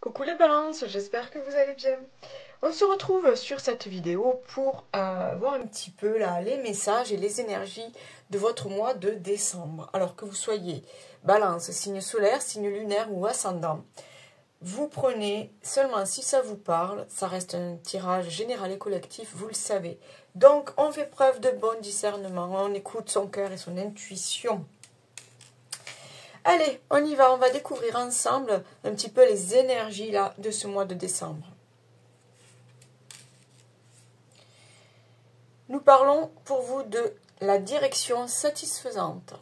Coucou les balances, j'espère que vous allez bien. On se retrouve sur cette vidéo pour voir un petit peu là, les messages et les énergies de votre mois de décembre. Alors que vous soyez balance, signe solaire, signe lunaire ou ascendant, vous prenez seulement si ça vous parle, ça reste un tirage général et collectif, vous le savez. Donc on fait preuve de bon discernement, on écoute son cœur et son intuition. Allez, on y va, on va découvrir ensemble un petit peu les énergies là de ce mois de décembre. Nous parlons pour vous de la direction satisfaisante.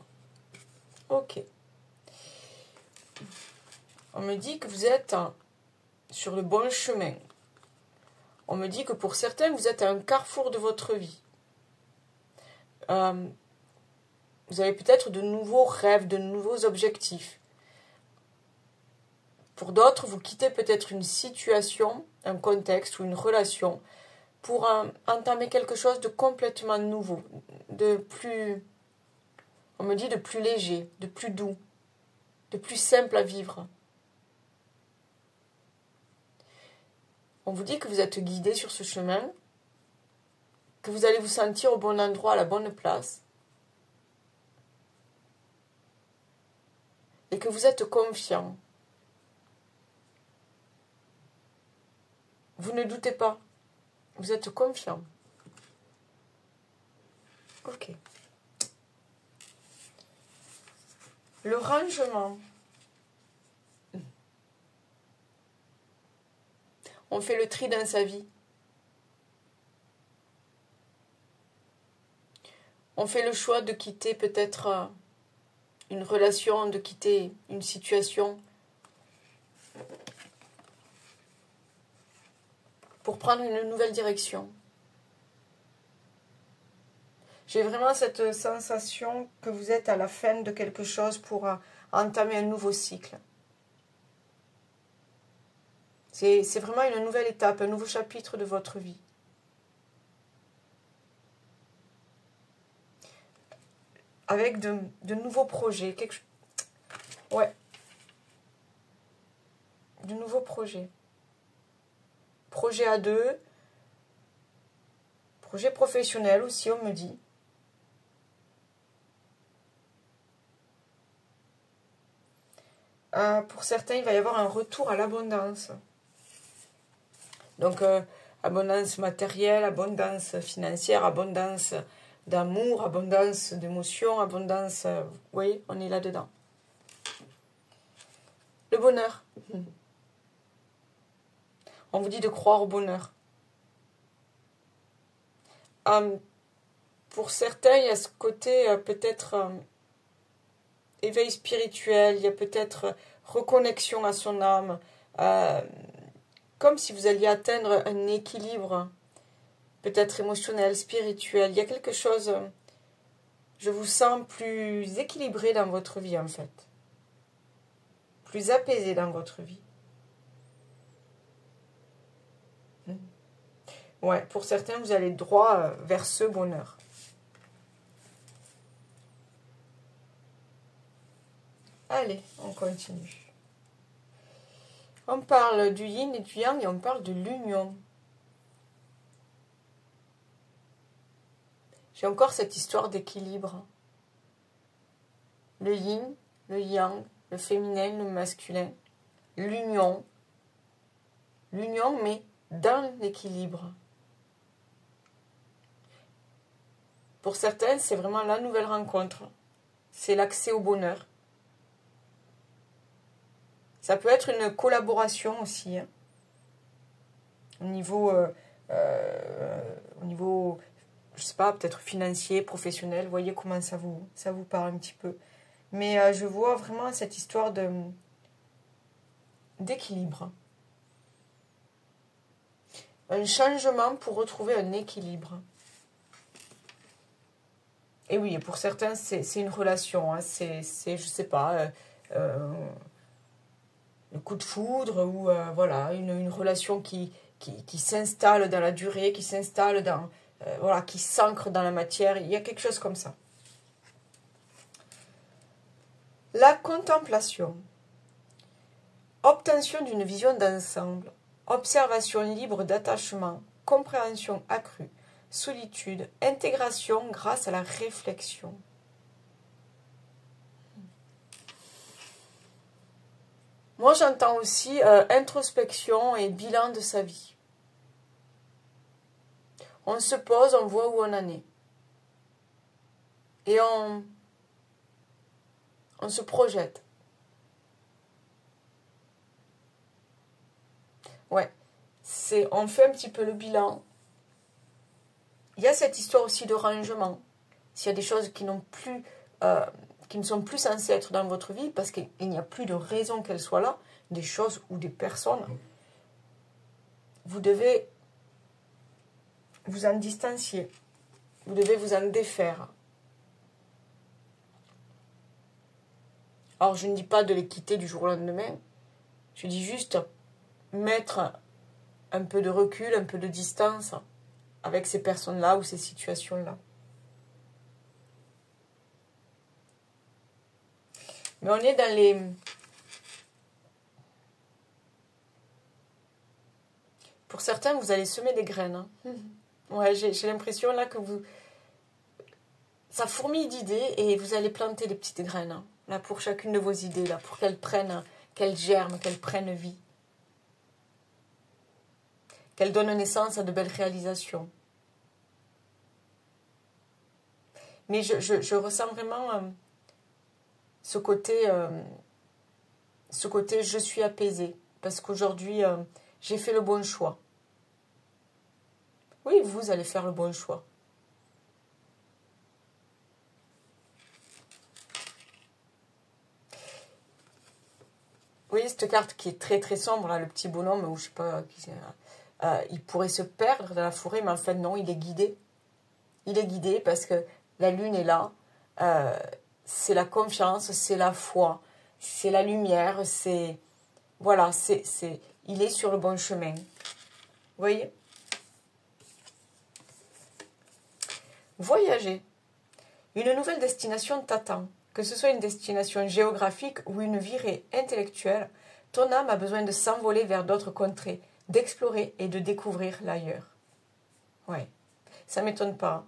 Ok. On me dit que vous êtes sur le bon chemin. On me dit que pour certains, vous êtes à un carrefour de votre vie. Vous avez peut-être de nouveaux rêves, de nouveaux objectifs. Pour d'autres, vous quittez peut-être une situation, un contexte ou une relation pour entamer quelque chose de complètement nouveau, de plus, on me dit de plus léger, de plus doux, de plus simple à vivre. On vous dit que vous êtes guidé sur ce chemin, que vous allez vous sentir au bon endroit, à la bonne place, et que vous êtes confiant. Vous ne doutez pas, vous êtes confiant. Ok. Le rangement. On fait le tri dans sa vie. On fait le choix de quitter peut-être une relation, de quitter une situation pour prendre une nouvelle direction. J'ai vraiment cette sensation que vous êtes à la fin de quelque chose pour entamer un nouveau cycle. C'est vraiment une nouvelle étape, un nouveau chapitre de votre vie. Avec de nouveaux projets. Ouais. De nouveaux projets. Projet à deux. Projet professionnel aussi, on me dit. Pour certains, il va y avoir un retour à l'abondance. Donc, abondance matérielle, abondance financière, abondance d'amour, abondance d'émotions, abondance... vous voyez, on est là-dedans. Le bonheur. On vous dit de croire au bonheur. Pour certains, il y a ce côté peut-être éveil spirituel, il y a peut-être reconnexion à son âme, comme si vous alliez atteindre un équilibre, peut-être émotionnel, spirituel. Il y a quelque chose, je vous sens plus équilibré dans votre vie en fait, plus apaisé dans votre vie. Ouais, pour certains, vous allez droit vers ce bonheur. Allez, on continue. On parle du yin et du yang et on parle de l'union. J'ai encore cette histoire d'équilibre. Le yin, le yang, le féminin, le masculin. L'union. L'union, mais dans l'équilibre. Pour certains, c'est vraiment la nouvelle rencontre. C'est l'accès au bonheur. Ça peut être une collaboration aussi. Hein. Au niveau, je sais pas, peut-être financier, professionnel. Vous voyez comment ça vous parle un petit peu. Mais je vois vraiment cette histoire d'équilibre. Un changement pour retrouver un équilibre. Et oui, pour certains, c'est une relation. Hein. C'est, je sais pas, le coup de foudre ou voilà, une relation qui s'installe dans la durée, qui s'installe dans... voilà, qui s'ancre dans la matière. Il y a quelque chose comme ça. La contemplation. Obtention d'une vision d'ensemble, observation libre d'attachement, compréhension accrue, solitude, intégration grâce à la réflexion. Moi, j'entends aussi introspection et bilan de sa vie. On se pose, on voit où on en est. Et on se projette. Ouais, on fait un petit peu le bilan. Il y a cette histoire aussi de rangement. S'il y a des choses qui ne sont plus censées être dans votre vie, parce qu'il n'y a plus de raison qu'elles soient là, des choses ou des personnes, vous devez vous en distancier. Vous devez vous en défaire. Alors, je ne dis pas de les quitter du jour au lendemain. Je dis juste mettre un peu de recul, un peu de distance avec ces personnes-là ou ces situations-là. Mais on est dans les... Pour certains, vous allez semer des graines. Ouais, j'ai l'impression là que vous... Ça fourmille d'idées et vous allez planter des petites graines. Là, pour chacune de vos idées, là, pour qu'elles germent, qu'elles prennent vie. Qu'elles donnent naissance à de belles réalisations. Mais je ressens vraiment ce côté je suis apaisée. Parce qu'aujourd'hui, j'ai fait le bon choix. Oui, vous allez faire le bon choix. Oui, cette carte qui est très très sombre, là, le petit bonhomme, ou je sais pas, il pourrait se perdre dans la forêt, mais en fait non, il est guidé. Il est guidé parce que la lune est là. C'est la confiance, c'est la foi, c'est la lumière, c'est... Voilà, il est sur le bon chemin. Vous voyez? Voyager. Une nouvelle destination t'attend. Que ce soit une destination géographique ou une virée intellectuelle, ton âme a besoin de s'envoler vers d'autres contrées, d'explorer et de découvrir l'ailleurs. Ouais, ça ne m'étonne pas.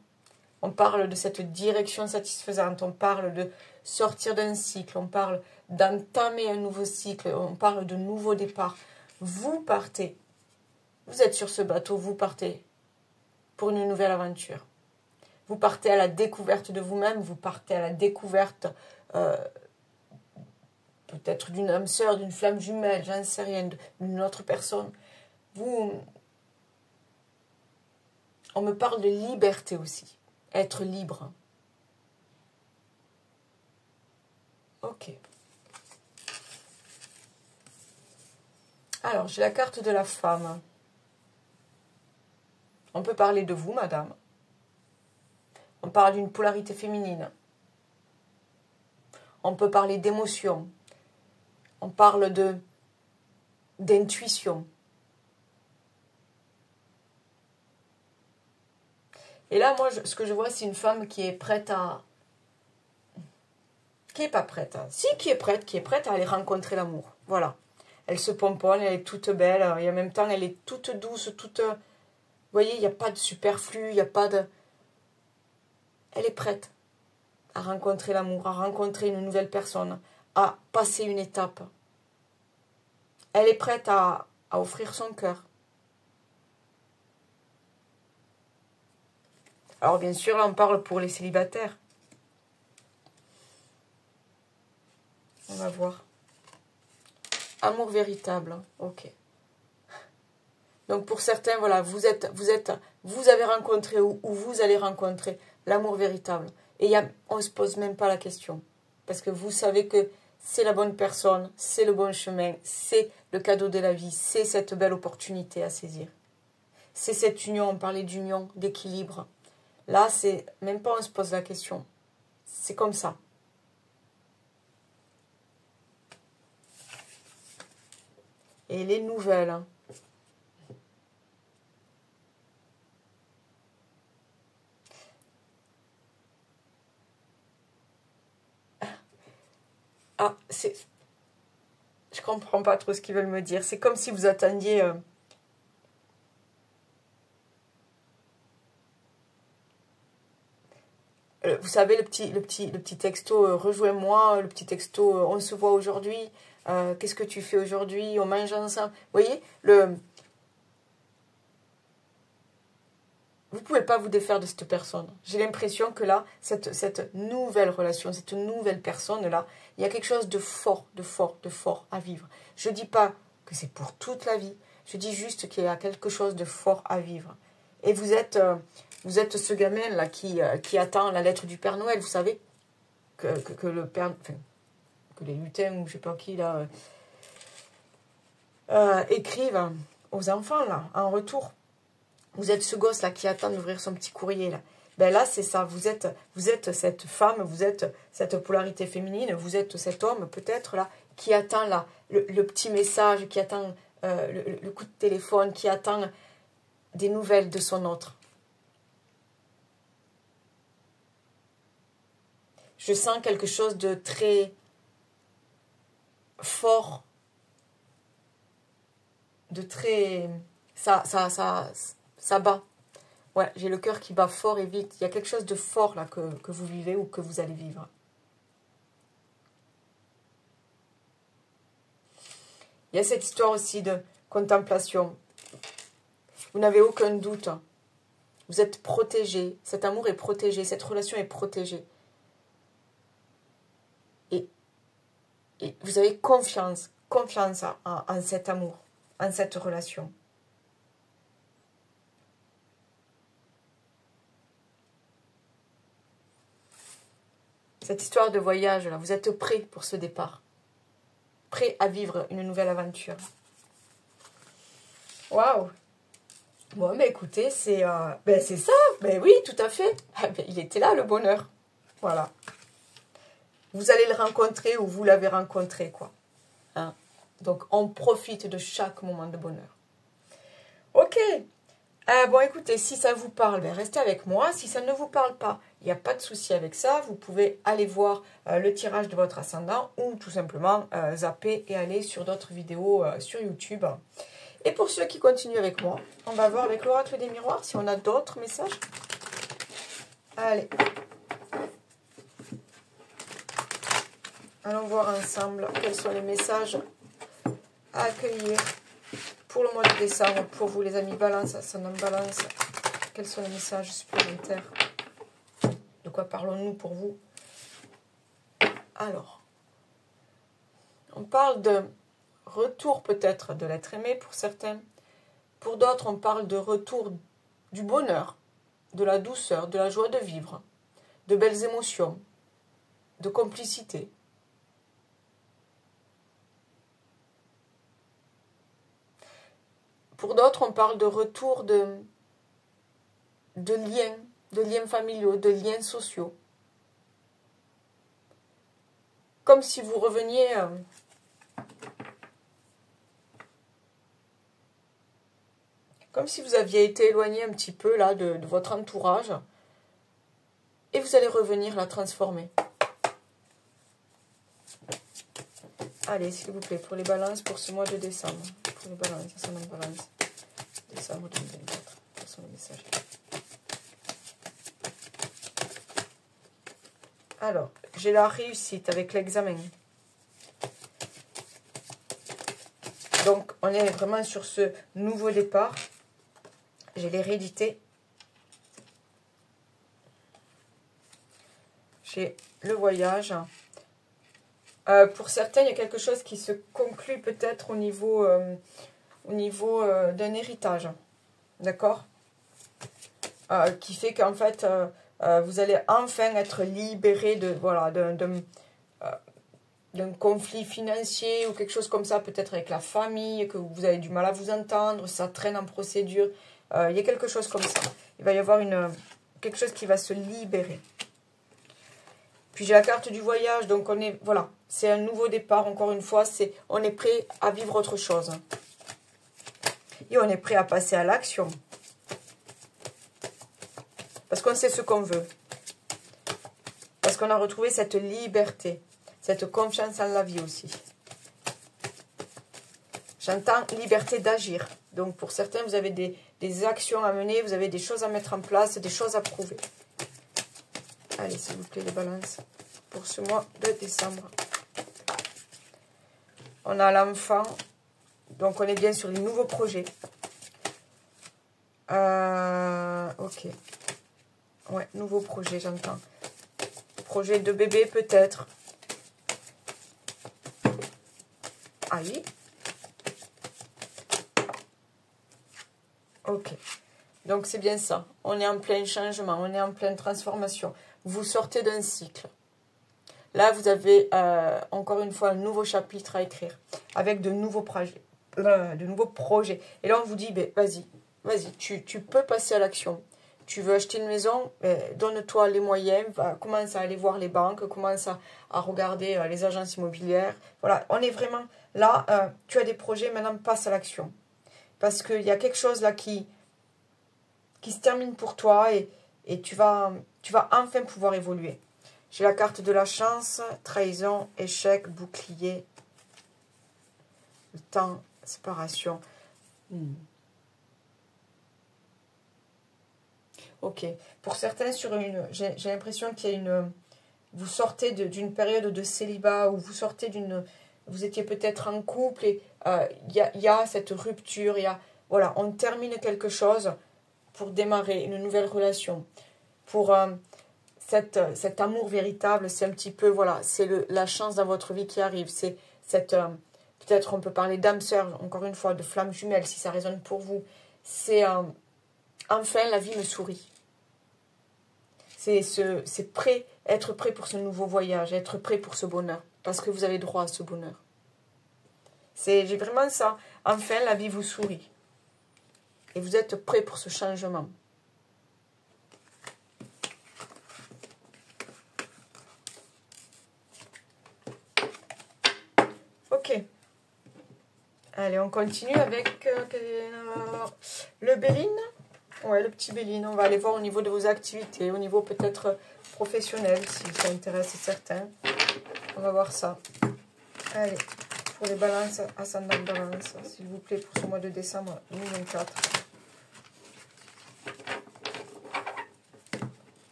On parle de cette direction satisfaisante, on parle de sortir d'un cycle, on parle d'entamer un nouveau cycle, on parle de nouveaux départs. Vous partez, vous êtes sur ce bateau, vous partez pour une nouvelle aventure. Vous partez à la découverte de vous-même, vous partez à la découverte peut-être d'une âme sœur, d'une flamme jumelle, j'en sais rien, d'une autre personne. On me parle de liberté aussi. Être libre. Ok. Alors, j'ai la carte de la femme. On peut parler de vous, madame. On parle d'une polarité féminine. On peut parler d'émotion. On parle d'intuition. Et là, moi, ce que je vois, c'est une femme qui est prête à... Qui n'est pas prête. Si, qui est prête à aller rencontrer l'amour. Voilà. Elle se pomponne, elle est toute belle. Et en même temps, elle est toute douce, toute... Vous voyez, il n'y a pas de superflu, il n'y a pas de... Elle est prête à rencontrer l'amour, à rencontrer une nouvelle personne, à passer une étape. Elle est prête à offrir son cœur. Alors bien sûr, là on parle pour les célibataires. On va voir. Amour véritable, ok. Donc pour certains, voilà, vous avez rencontré ou vous allez rencontrer l'amour véritable. Et on ne se pose même pas la question. Parce que vous savez que c'est la bonne personne, c'est le bon chemin, c'est le cadeau de la vie, c'est cette belle opportunité à saisir. C'est cette union, on parlait d'union, d'équilibre. Là, c'est même pas on se pose la question. C'est comme ça. Et les nouvelles. Hein. comprends pas trop ce qu'ils veulent me dire. C'est comme si vous attendiez... vous savez, le petit texto, rejoins-moi, le petit texto, on se voit aujourd'hui, qu'est-ce que tu fais aujourd'hui, on mange ensemble. Vous voyez, vous ne pouvez pas vous défaire de cette personne. J'ai l'impression que là, cette nouvelle relation, cette nouvelle personne-là, il y a quelque chose de fort, de fort, de fort à vivre. Je ne dis pas que c'est pour toute la vie, je dis juste qu'il y a quelque chose de fort à vivre. Et vous êtes ce gamin-là qui attend la lettre du Père Noël, vous savez, que le Père... Enfin, que les lutins ou je ne sais pas qui, là, écrivent aux enfants, là, en retour. Vous êtes ce gosse-là qui attend d'ouvrir son petit courrier, là. Ben là, c'est ça. Vous êtes cette femme, vous êtes cette polarité féminine, vous êtes cet homme, peut-être, là, qui attend, là, le petit message, qui attend le coup de téléphone, qui attend des nouvelles de son autre. Je sens quelque chose de très fort, de très... Ça bat. Ouais, j'ai le cœur qui bat fort et vite. Il y a quelque chose de fort là que vous vivez ou que vous allez vivre. Il y a cette histoire aussi de contemplation. Vous n'avez aucun doute. Vous êtes protégé. Cet amour est protégé. Cette relation est protégée. Et vous avez confiance en cet amour, en cette relation. Cette histoire de voyage, là, vous êtes prêt pour ce départ. Prêt à vivre une nouvelle aventure. Waouh! Bon, mais écoutez, c'est ça. Ben oui, tout à fait. Il était là, le bonheur. Voilà. Vous allez le rencontrer ou vous l'avez rencontré, quoi. Hein? Donc, on profite de chaque moment de bonheur. Ok. Bon, écoutez, si ça vous parle, ben restez avec moi. Si ça ne vous parle pas, il n'y a pas de souci avec ça. Vous pouvez aller voir le tirage de votre ascendant ou tout simplement zapper et aller sur d'autres vidéos sur YouTube. Et pour ceux qui continuent avec moi, on va voir avec l'oracle des miroirs si on a d'autres messages. Allez. Allons voir ensemble quels sont les messages à accueillir pour le mois de décembre. Pour vous les amis Balance, ascendant Balance, quels sont les messages supplémentaires? De quoi parlons-nous pour vous? Alors, on parle de retour peut-être de l'être aimé pour certains. Pour d'autres, on parle de retour du bonheur, de la douceur, de la joie de vivre, de belles émotions, de complicité. Pour d'autres, on parle de retour de liens familiaux, de liens sociaux. Comme si vous reveniez... comme si vous aviez été éloigné un petit peu là de votre entourage. Et vous allez revenir la transformer. Allez, s'il vous plaît, pour les balances, pour ce mois de décembre. Pour les balances, ça sonne balance. Décembre 2024. Quels sont les messages? Alors, j'ai la réussite avec l'examen. Donc, on est vraiment sur ce nouveau départ. J'ai l'hérédité. J'ai le voyage. Pour certains, il y a quelque chose qui se conclut peut-être au niveau d'un héritage. D'accord? Qui fait qu'en fait, vous allez enfin être libéré de, voilà, d'un conflit financier ou quelque chose comme ça, peut-être avec la famille, que vous avez du mal à vous entendre, ça traîne en procédure. Il y a quelque chose comme ça. Il va y avoir quelque chose qui va se libérer. Puis j'ai la carte du voyage, donc on est, voilà, c'est un nouveau départ, encore une fois, on est prêt à vivre autre chose. Et on est prêt à passer à l'action. Parce qu'on sait ce qu'on veut. Parce qu'on a retrouvé cette liberté, cette confiance en la vie aussi. J'entends liberté d'agir. Donc, pour certains, vous avez des actions à mener, vous avez des choses à mettre en place, des choses à prouver. Allez, s'il vous plaît, les balances, pour ce mois de décembre. On a l'enfant. Donc, on est bien sur les nouveaux projets. Ok. Ouais, nouveau projet, j'entends. Projet de bébé, peut-être. Aïe. Ok. Donc, c'est bien ça. On est en plein changement, on est en pleine transformation. Vous sortez d'un cycle. Là, vous avez, encore une fois, un nouveau chapitre à écrire. Avec de nouveaux projets. Et là, on vous dit, ben, vas-y, tu peux passer à l'action. Tu veux acheter une maison, donne-toi les moyens, commence à aller voir les banques, commence à regarder les agences immobilières. Voilà, on est vraiment là, tu as des projets, maintenant passe à l'action. Parce qu'il y a quelque chose là qui se termine pour toi et tu vas enfin pouvoir évoluer. J'ai la carte de la chance, trahison, échec, bouclier, le temps, séparation. Ok. Pour certains, j'ai l'impression qu'il y a vous sortez d'une période de célibat ou vous sortez vous étiez peut-être en couple et il y a cette rupture. Voilà, on termine quelque chose pour démarrer une nouvelle relation. Pour cet amour véritable, c'est un petit peu, voilà, c'est la chance dans votre vie qui arrive. C'est peut-être on peut parler d'âme sœur, encore une fois, de flamme jumelle, si ça résonne pour vous. C'est enfin, la vie me sourit. C'est être prêt pour ce nouveau voyage, être prêt pour ce bonheur. Parce que vous avez droit à ce bonheur. J'ai vraiment ça. Enfin, la vie vous sourit. Et vous êtes prêt pour ce changement. Ok. Allez, on continue avec le Béline. Ouais, le petit Béline. On va aller voir au niveau de vos activités, au niveau peut-être professionnel, si ça intéresse certains. On va voir ça. Allez, pour les balances, ascendant balance, s'il vous plaît, pour ce mois de décembre 2024.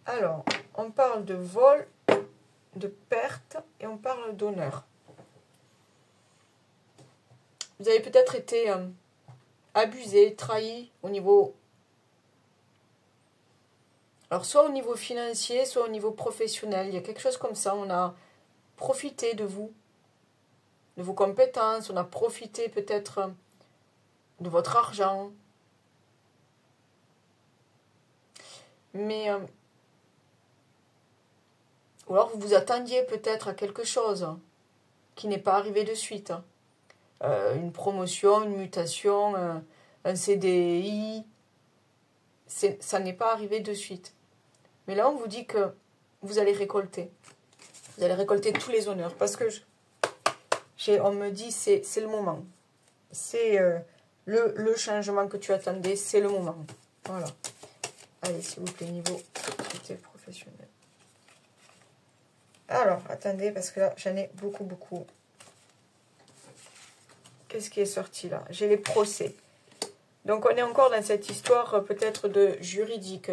Alors, on parle de vol, de perte et on parle d'honneur. Vous avez peut-être été abusé, trahi au niveau... Alors, soit au niveau financier, soit au niveau professionnel. Il y a quelque chose comme ça. On a profité de vous, de vos compétences. On a profité peut-être de votre argent. Mais... ou alors, vous vous attendiez peut-être à quelque chose qui n'est pas arrivé de suite. Une promotion, une mutation, un CDI. Ça n'est pas arrivé de suite. Mais là, on vous dit que vous allez récolter. Vous allez récolter tous les honneurs. Parce que on me dit c'est le moment. C'est le changement que tu attendais. C'est le moment. Voilà. Allez, s'il vous plaît, niveau activité professionnelle. Alors, attendez, parce que là, j'en ai beaucoup, beaucoup. Qu'est-ce qui est sorti là? J'ai les procès. Donc, on est encore dans cette histoire peut-être de juridique,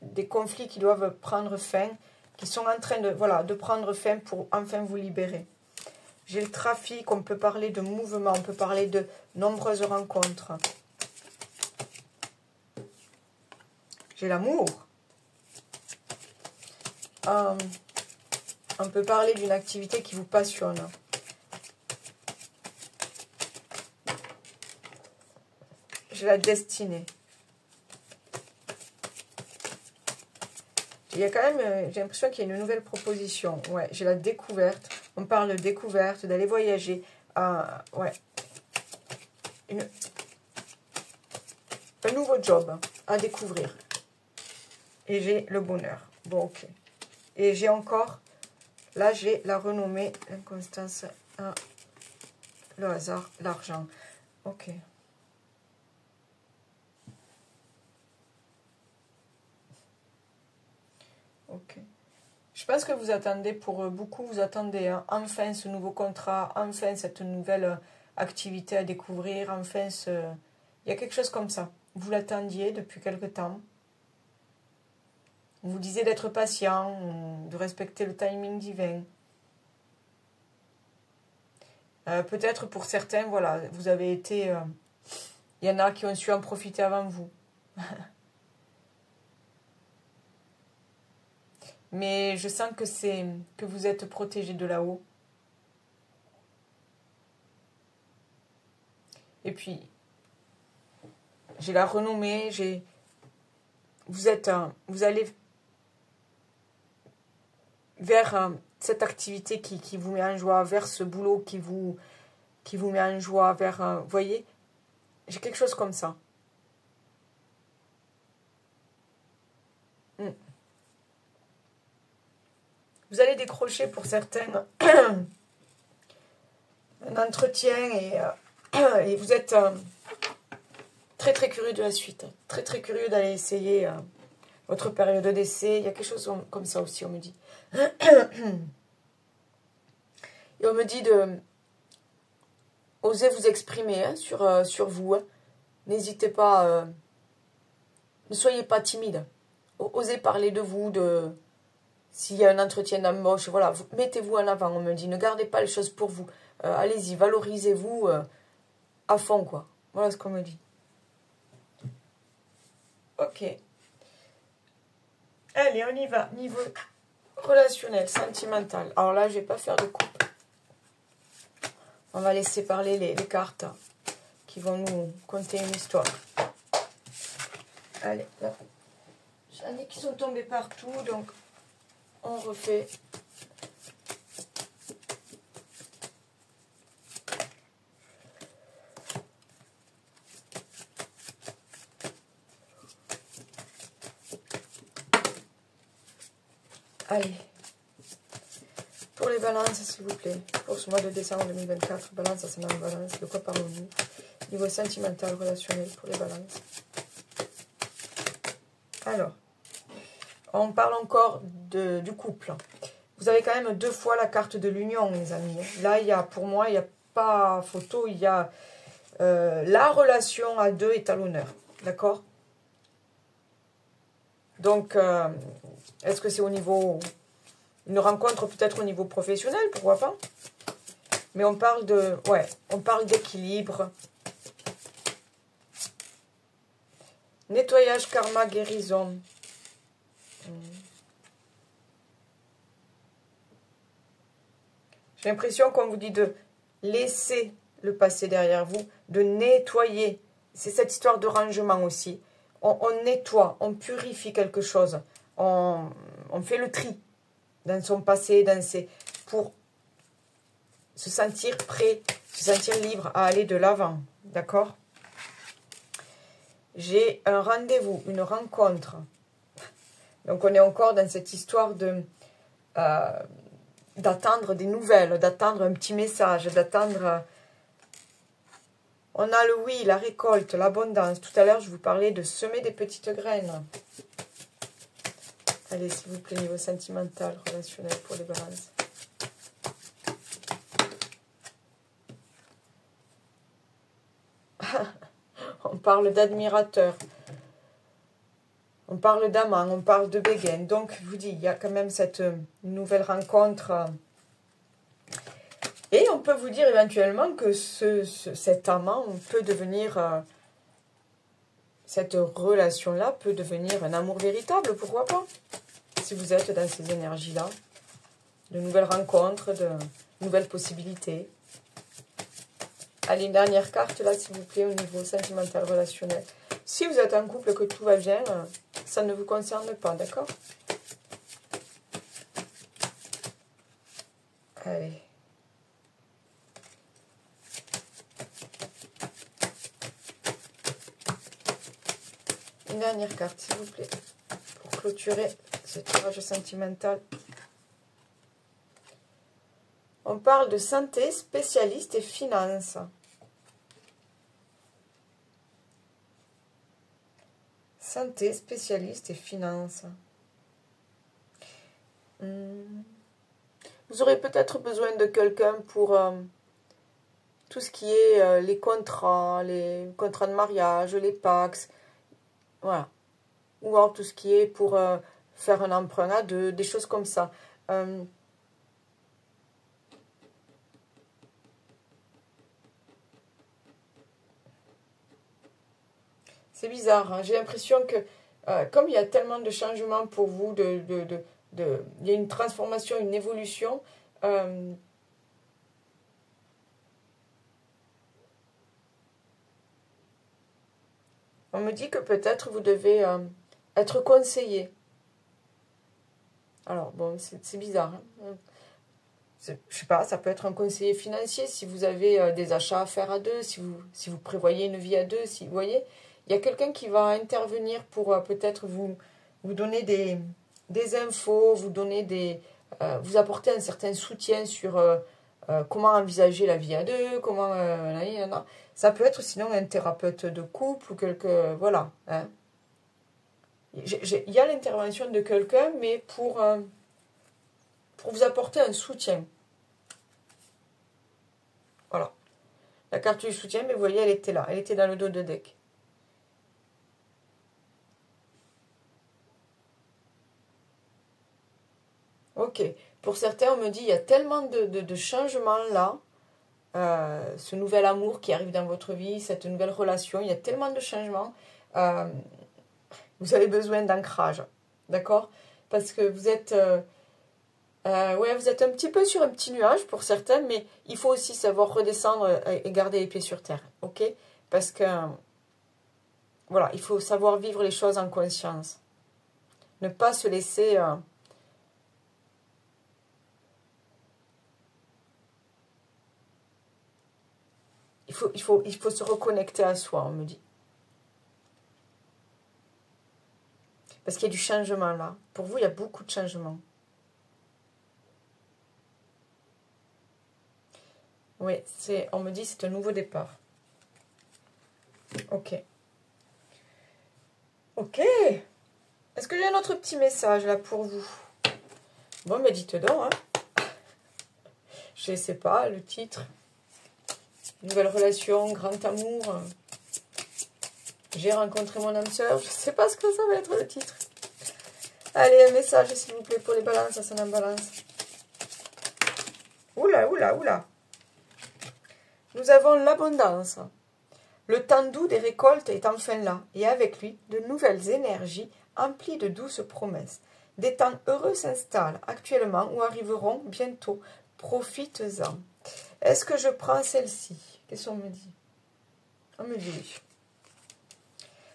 des conflits qui doivent prendre fin, qui sont en train de prendre fin pour enfin vous libérer. J'ai le trafic, on peut parler de mouvement, on peut parler de nombreuses rencontres. J'ai l'amour. On peut parler d'une activité qui vous passionne. J'ai la destinée. Il y a quand même, j'ai l'impression qu'il y a une nouvelle proposition. Ouais, j'ai la découverte. On parle de découverte, d'aller voyager. Ouais. Un nouveau job à découvrir. Et j'ai le bonheur. Bon, ok. Et j'ai encore, là j'ai la renommée, l'inconstance, le hasard, l'argent. Ok. Ok. pense que vous attendez, pour beaucoup, vous attendez enfin ce nouveau contrat, enfin cette nouvelle activité à découvrir, enfin il y a quelque chose comme ça. Vous l'attendiez depuis quelque temps. Vous disiez d'être patient, de respecter le timing divin. Peut-être pour certains, voilà, vous avez été... il y en a qui ont su en profiter avant vous. Mais je sens que vous êtes protégé de là-haut. Et puis, j'ai la renommée, vous allez vers cette activité qui vous met en joie, vers ce boulot qui vous met en joie, vers, vous voyez, j'ai quelque chose comme ça. Vous allez décrocher pour certains un entretien et vous êtes très très curieux de la suite, très très curieux d'aller essayer votre période d'essai. Il y a quelque chose comme ça aussi, on me dit. Et on me dit de oser vous exprimer sur vous. N'hésitez pas, ne soyez pas timide. Osez parler de vous, s'il y a un entretien d'embauche, voilà, mettez-vous en avant, on me dit. Ne gardez pas les choses pour vous. Allez-y, valorisez-vous à fond, quoi. Voilà ce qu'on me dit. Ok. Allez, on y va. Niveau relationnel, sentimental. Alors là, je ne vais pas faire de coupe. On va laisser parler les cartes qui vont nous conter une histoire. Allez, là. J'en ai qui sont tombés partout, donc on refait. Allez. Pour les balances, s'il vous plaît. Pour ce mois de décembre 2024, balance, ascendant balance. De quoi parlons-nous? Niveau sentimental, relationnel pour les balances. Alors, on parle encore du couple. Vous avez quand même 2 fois la carte de l'union, mes amis. Là, pour moi, il n'y a pas photo. Il y a la relation à 2 est à l'honneur. D'accord? Donc, est-ce que c'est au niveau... Une rencontre peut-être au niveau professionnel, pourquoi pas? Mais on parle de... Ouais, on parle d'équilibre. Nettoyage, karma, guérison. J'ai l'impression qu'on vous dit de laisser le passé derrière vous, de nettoyer. C'est cette histoire de rangement aussi. On nettoie, on purifie quelque chose. On fait le tri dans son passé, pour se sentir prêt, se sentir libre à aller de l'avant. D'accord? J'ai un rendez-vous, une rencontre. Donc, on est encore dans cette histoire d'attendre des nouvelles, d'attendre un petit message, d'attendre... On a le oui, la récolte, l'abondance. Tout à l'heure, je vous parlais de semer des petites graines. Allez, s'il vous plaît, niveau sentimental, relationnel pour les balances. On parle d'admirateur. On parle d'amant, on parle de béguin. Donc, je vous dis, il y a quand même cette nouvelle rencontre. Et on peut vous dire éventuellement que cet amant peut devenir... cette relation-là peut devenir un amour véritable, pourquoi pas? Si vous êtes dans ces énergies-là. De nouvelles rencontres, de nouvelles possibilités. Allez, une dernière carte là, s'il vous plaît, au niveau sentimental, relationnel. Si vous êtes en couple et que tout va bien, ça ne vous concerne pas, d'accord? Allez. Une dernière carte, s'il vous plaît, pour clôturer ce tirage sentimental. On parle de santé, spécialiste et finances. Santé, spécialiste et finances. Vous aurez peut-être besoin de quelqu'un pour tout ce qui est les contrats de mariage, les Pacs, voilà. Ou alors tout ce qui est pour faire un emprunt à deux, des choses comme ça. C'est bizarre, hein. J'ai l'impression que comme il y a tellement de changements pour vous, il y a une transformation, une évolution, on me dit que peut-être vous devez être conseillé. Alors, bon, c'est bizarre, hein. Je sais pas, ça peut être un conseiller financier si vous avez des achats à faire à deux, si vous prévoyez une vie à deux, si vous voyez. Il y a quelqu'un qui va intervenir pour peut-être vous donner des infos, vous apporter un certain soutien sur comment envisager la vie à deux, comment... ça peut être sinon un thérapeute de couple ou voilà. Hein. Il y a l'intervention de quelqu'un, mais pour vous apporter un soutien. Voilà. La carte du soutien, mais vous voyez, elle était là. Elle était dans le dos de deck. Ok. Pour certains, on me dit, il y a tellement de changements là. Ce nouvel amour qui arrive dans votre vie, cette nouvelle relation, il y a tellement de changements. Vous avez besoin d'ancrage. D'accord? Parce que vous êtes... ouais, vous êtes un petit peu sur un petit nuage pour certains, mais il faut aussi savoir redescendre et garder les pieds sur terre. Ok? Parce que... voilà, il faut savoir vivre les choses en conscience. Ne pas se laisser... il faut se reconnecter à soi, on me dit. Parce qu'il y a du changement là. Pour vous, il y a beaucoup de changements. Oui, on me dit c'est un nouveau départ. Ok. Ok. Est-ce que j'ai un autre petit message là pour vous? Bon, mais dites donc, hein. Je ne sais pas, le titre. Nouvelle relation, grand amour. J'ai rencontré mon âme sœur. Je ne sais pas ce que ça va être le titre. Allez, un message s'il vous plaît pour les balances, ça en balance. Oula, oula, oula. Nous avons l'abondance. Le temps doux des récoltes est enfin là, et avec lui, de nouvelles énergies emplies de douces promesses. Des temps heureux s'installent actuellement ou arriveront bientôt. Profites-en. Est-ce que je prends celle-ci? Qu'est-ce qu'on me dit? On me dit oui.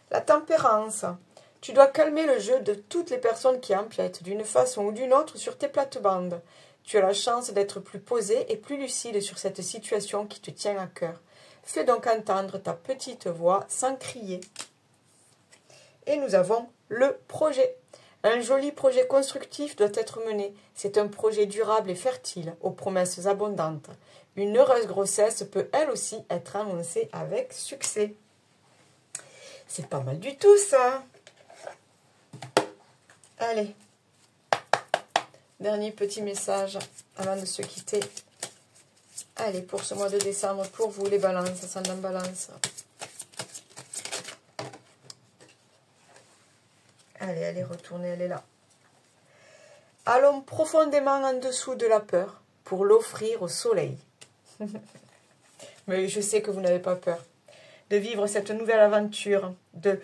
La tempérance. Tu dois calmer le jeu de toutes les personnes qui empiètent d'une façon ou d'une autre sur tes plates-bandes. Tu as la chance d'être plus posé et plus lucide sur cette situation qui te tient à cœur. Fais donc entendre ta petite voix sans crier. Et nous avons le projet. Un joli projet constructif doit être mené. C'est un projet durable et fertile, aux promesses abondantes. Une heureuse grossesse peut elle aussi être annoncée avec succès. C'est pas mal du tout ça. Allez. Dernier petit message avant de se quitter. Allez, pour ce mois de décembre, pour vous les balances, ascendant balance. Allez, allez, retournez, elle est là. Allons profondément en dessous de la peur pour l'offrir au soleil. Mais je sais que vous n'avez pas peur de vivre cette nouvelle aventure, de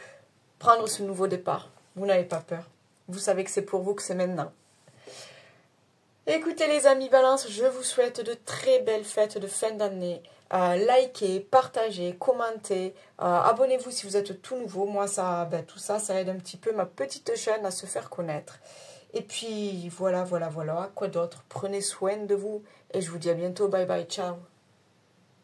prendre ce nouveau départ. Vous n'avez pas peur. Vous savez que c'est pour vous, que c'est maintenant. Écoutez les amis balance, je vous souhaite de très belles fêtes de fin d'année. Likez, partagez, commentez, abonnez-vous si vous êtes tout nouveau. Moi, tout ça, ça aide un petit peu ma petite chaîne à se faire connaître. Et puis, voilà, quoi d'autre? Prenez soin de vous et je vous dis à bientôt. Bye bye, ciao.